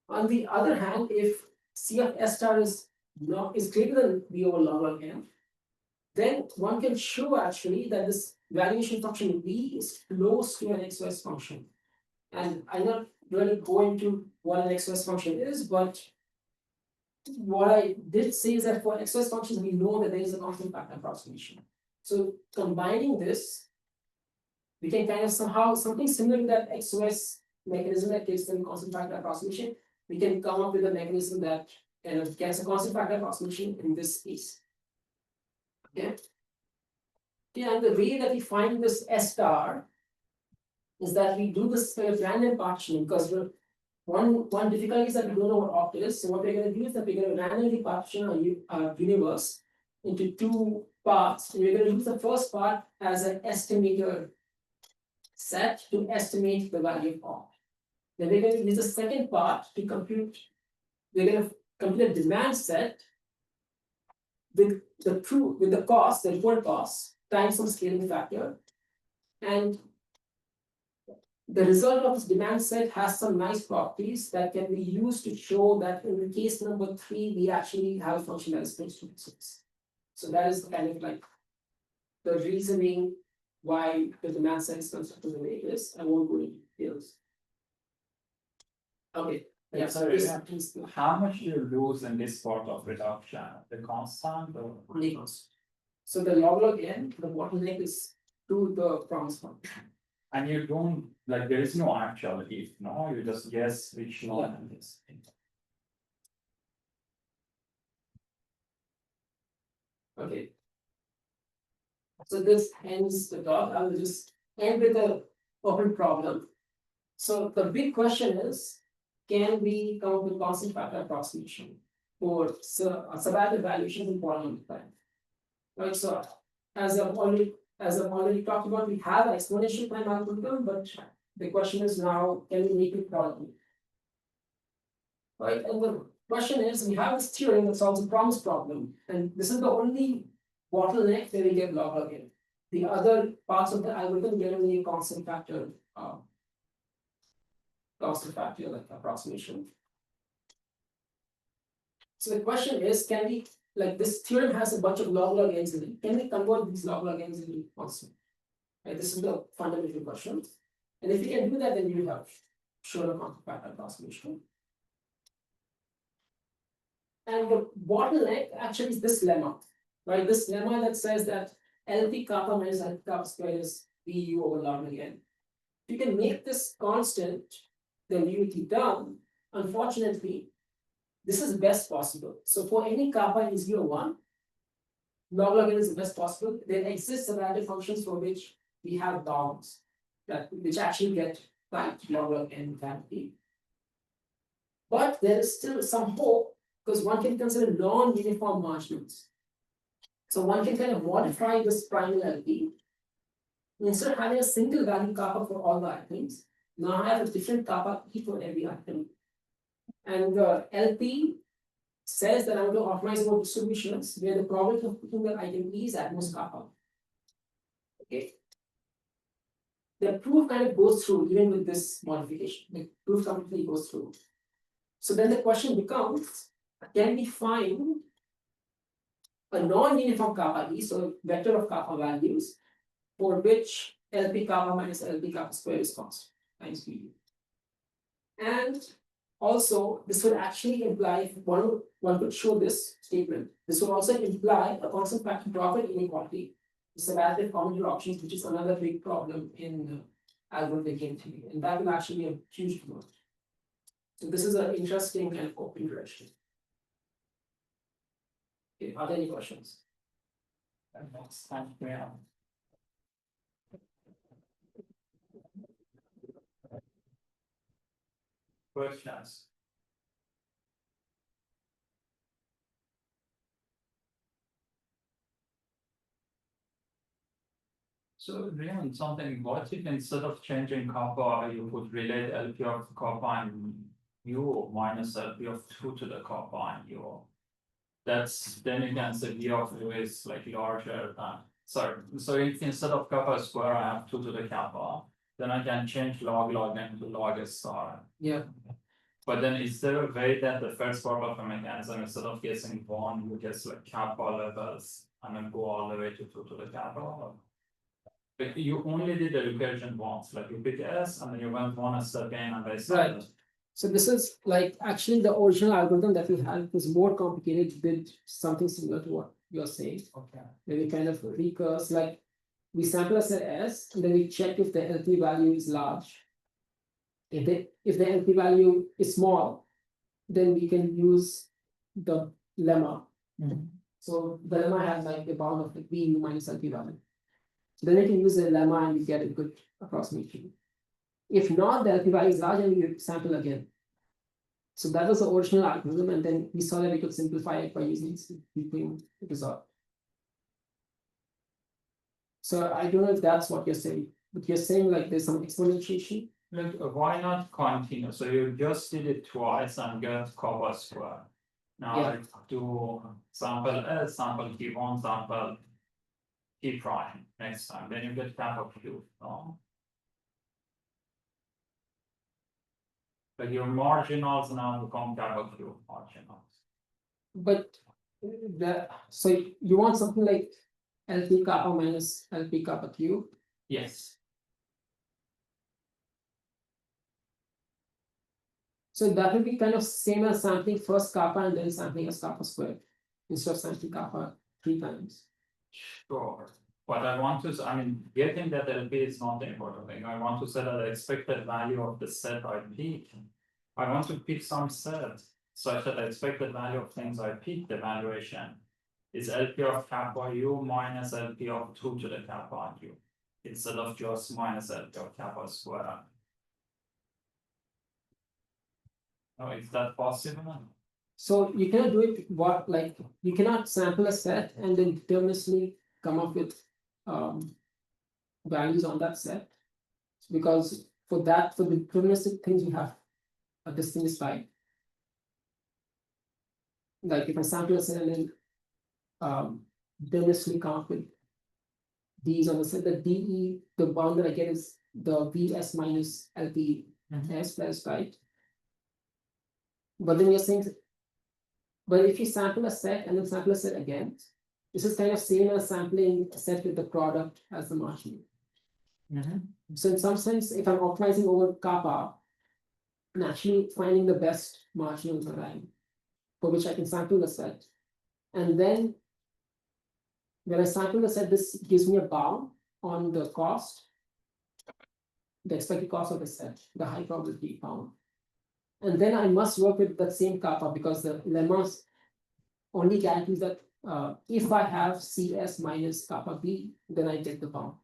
On the other hand, if C of S star is greater than V over log n, then one can show actually that this valuation function V is close to an XOS function. And I'm not really going into what an XOS function is, but what I did say is that for XOS functions, we know that there is a constant factor approximation. So combining this, we can kind of somehow something similar to that XOS mechanism that gives them constant factor approximation. We can come up with a mechanism that kind of gets a constant factor approximation in this case. Okay. Yeah, and the way that we find this S star is that we do this kind of random partitioning, because one difficulty is that we don't know what opt is. So what we're going to do is that we're going to randomly partition our universe into two parts. And we're going to use the first part as an estimator set to estimate the value of opt. Then we're going to use the second part to compute. We're going to compute a demand set with the cost, the report cost, times some scaling factor. And the result of this demand set has some nice properties that can be used to show that in the case number 3, we actually have a function that is close to itself. So that is kind of like the reasoning why the demand set is constructed the way it is. I won't go into details. Okay. Yeah, so this happens. How much do you lose in this part of reduction? The constant or? Only constant. So the log n, the bottleneck is to the promise function. And you don't, like, there is no actual if, no, you just guess which one it is. Okay. So this ends the talk. I will just end with an open problem. So the big question is, can we come up with constant factor approximation? for subadditive valuations in polynomial time. Right, so as I've already talked about, we have exponential time algorithm, but the question is now, can we make it polynomial? Right, and the question is, we have this theorem that solves a promise problem, and this is the only bottleneck where we get log in. The other parts of the algorithm get only a constant factor like approximation. So the question is, can we, like this theorem has a bunch of log n's in it, can we convert these log n's into constant? Right, this is the fundamental question. And if we can do that, then you have shown a constant factor approximation. And the bottleneck actually is this lemma, right? This lemma that says that LP kappa minus LP kappa square is VU over log n. If you can make this constant, then you will be done. Unfortunately, this is best possible. So for any kappa in 0, 1, log n is the best possible. There exist subadditive functions for which we have bounds which actually get like log n family. But there is still some hope because one can consider non-uniform marginals. So one can kind of modify this primal LP. Instead of having a single value kappa for all the items, now I have a different kappa E for every item. And the LP says that I'm going to optimize about distributions where the probability of picking the item E is at most kappa. Okay. The proof kind of goes through even with this modification. The proof completely goes through. So then the question becomes, can we find a non-uniform kappa E, so vector of kappa values, for which LP kappa minus LP kappa square is constant times VU. And also, this would actually imply, if one could show this statement, this would also imply a constant factor profit inequality, the subadditive commutator options, which is another big problem in algorithmic game theory, and that will actually be a huge problem. So this is an interesting kind of open direction. Okay, are there any questions? Questions? So Rian, something, what if instead of changing kappa, you could relate LP of kappa and U minus LP of 2 to the kappa and U? That's, then you can say V of U is like larger than, sorry, so if instead of kappa square, I have 2 to the kappa, then I can change log into log star. Yeah. But then is there a way that the first part of the mechanism, instead of guessing 1, you guess like kappa levels and then go all the way to 2 to the kappa? But you only did the recursion once, like you pick S and then you went one step in and they said. Right. So this is like actually the original algorithm that we had was more complicated, did something similar to what you're saying. Okay. Where we kind of recurse, like we sample a set S and then we check if the LP value is large. If the LP value is small, then we can use the lemma. So the lemma has like a bound of like VU minus LP value. So then we can use the lemma and we get a good approximation. If not, the LP value is large and we sample again. So that was the original algorithm, and then we saw that we could simplify it by using between result. So I don't know if that's what you're saying, but you're saying like there's some exponentiation. Like, why not continue? So you just did it twice and get kappa square. Now Yeah. I do sample S, sample T1, sample T prime next time, then you get kappa Q. No? But your marginals now become kappa Q marginals. But so you want something like LP kappa minus LP kappa Q. Yes. So that would be kind of same as sampling first kappa and then sampling as kappa squared instead of sampling kappa 3 times. Sure. But I want to, I mean, getting that LP is not the important thing. I want to set the expected value of the set I pick. I want to pick some set such that the expected value of things I pick, the valuation, is LP of kappa U minus LP of 2 to the kappa U, instead of just minus LP of kappa square. Oh, is that possible? So you cannot do it like you cannot sample a set and then deterministically come up with values on that set. Because for the deterministic things you have a distinct type. Like if I sample a set and then deterministically come up with these on the set, the DE, the bound that I get is the VS minus LP S plus, right? But then you're saying, but if you sample a set and then sample a set again, this is kind of same as sampling a set with the product as the marginal. So in some sense, if I'm optimizing over kappa, I'm actually finding the best marginal line for which I can sample the set. And then when I sample the set, this gives me a bound on the cost, the expected cost of the set, the high probability bound. And then I must work with that same kappa because the lemmas only guarantees that if I have CS minus kappa B, then I get the bound.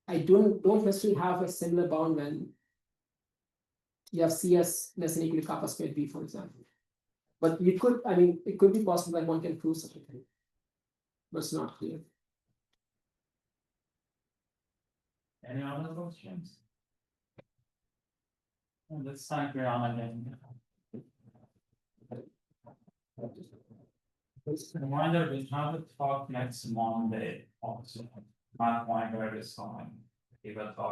I don't necessarily have a similar bound when you have CS less than or equal to kappa squared B, for example. But you could, I mean, it could be possible that one can prove such a thing, but it's not clear. Any other questions? And let's thank Rian again. Reminder, we have a talk next Monday also. Not going to this time. Give a talk.